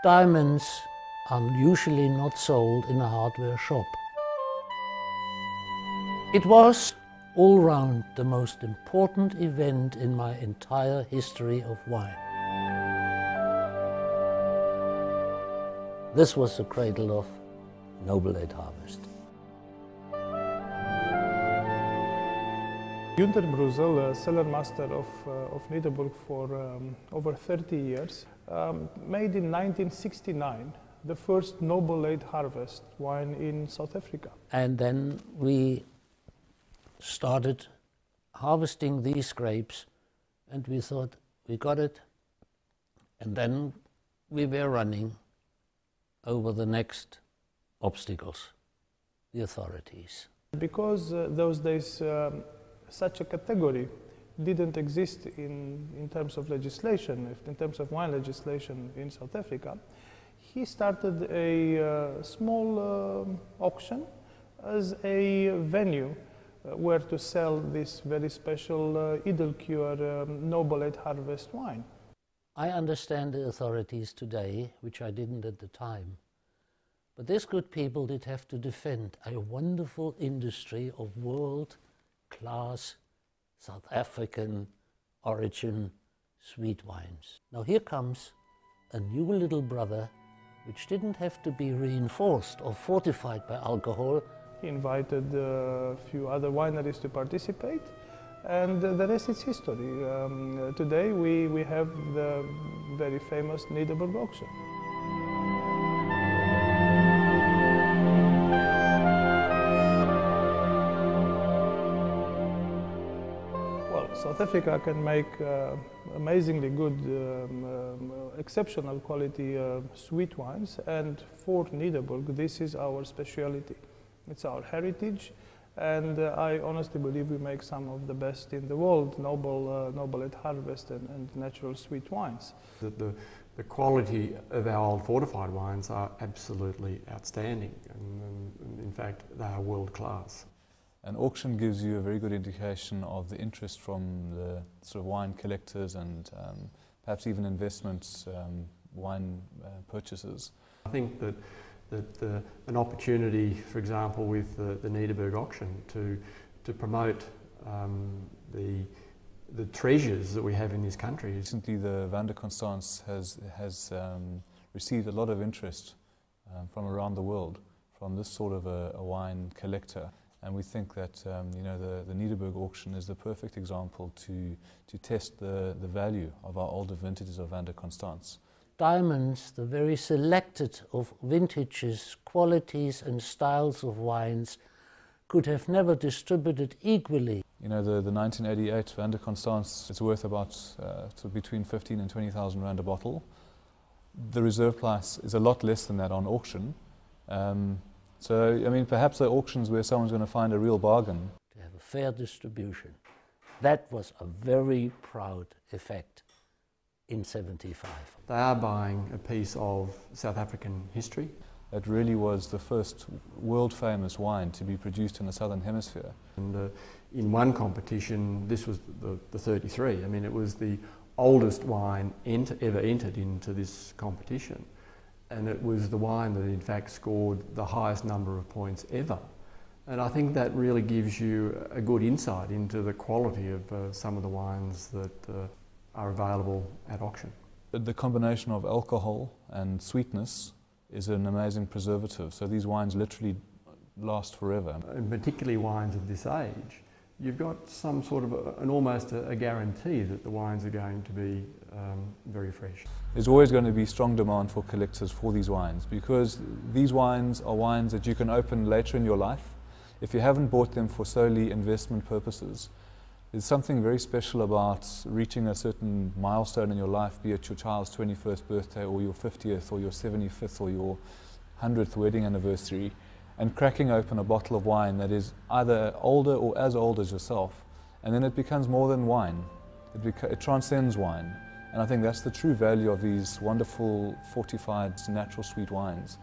Diamonds are usually not sold in a hardware shop. It was all round the most important event in my entire history of wine. This was the cradle of noble late harvest. Günter Brözel, cellarmaster of Nederburg for over 30 years, made in 1969 the first noble late harvest wine in South Africa. And then we started harvesting these grapes and we thought we got it, and then we were running over the next obstacles, the authorities. Because those days such a category didn't exist in terms of legislation, in terms of wine legislation in South Africa, he started a small auction as a venue where to sell this very special Edelcure noble late harvest wine. I understand the authorities today, which I didn't at the time, but these good people did have to defend a wonderful industry of world-class South African origin sweet wines. Now here comes a new little brother which didn't have to be reinforced or fortified by alcohol. He invited a few other wineries to participate, and the rest is history. Today we have the very famous Nederburg Auction. South Africa can make amazingly good, exceptional quality sweet wines, and for Nederburg this is our specialty. It's our heritage, and I honestly believe we make some of the best in the world, noble late harvest and natural sweet wines. The quality of our old fortified wines are absolutely outstanding, and in fact they are world class. An auction gives you a very good indication of the interest from the sort of wine collectors and perhaps even investments, wine purchasers. I think that an opportunity, for example, with the Nederburg Auction to promote the treasures that we have in this country. Recently the Van der Constance has received a lot of interest from around the world from this sort of a wine collector. And we think that the Nederburg Auction is the perfect example to test the value of our older vintages of Van der Constance. Diamonds, the very selected of vintages, qualities and styles of wines, could have never distributed equally. You know, the 1988 Van der Constance is worth about between 15 and 20,000 rand a bottle. The reserve price is a lot less than that on auction. So, I mean, perhaps there are auctions where someone's going to find a real bargain. To have a fair distribution. That was a very proud effect in '75. They are buying a piece of South African history. It really was the first world-famous wine to be produced in the Southern Hemisphere. And in one competition, this was the 33. I mean, it was the oldest wine ever entered into this competition. And it was the wine that in fact scored the highest number of points ever. And I think that really gives you a good insight into the quality of some of the wines that are available at auction. The combination of alcohol and sweetness is an amazing preservative, so these wines literally last forever. And particularly wines of this age, you've got some sort of almost a guarantee that the wines are going to be very fresh. There's always going to be strong demand for collectors for these wines, because these wines are wines that you can open later in your life. If you haven't bought them for solely investment purposes, there's something very special about reaching a certain milestone in your life, be it your child's 21st birthday or your 50th or your 75th or your 100th wedding anniversary, and cracking open a bottle of wine that is either older or as old as yourself, and then it becomes more than wine. It transcends wine. And I think that's the true value of these wonderful fortified natural sweet wines.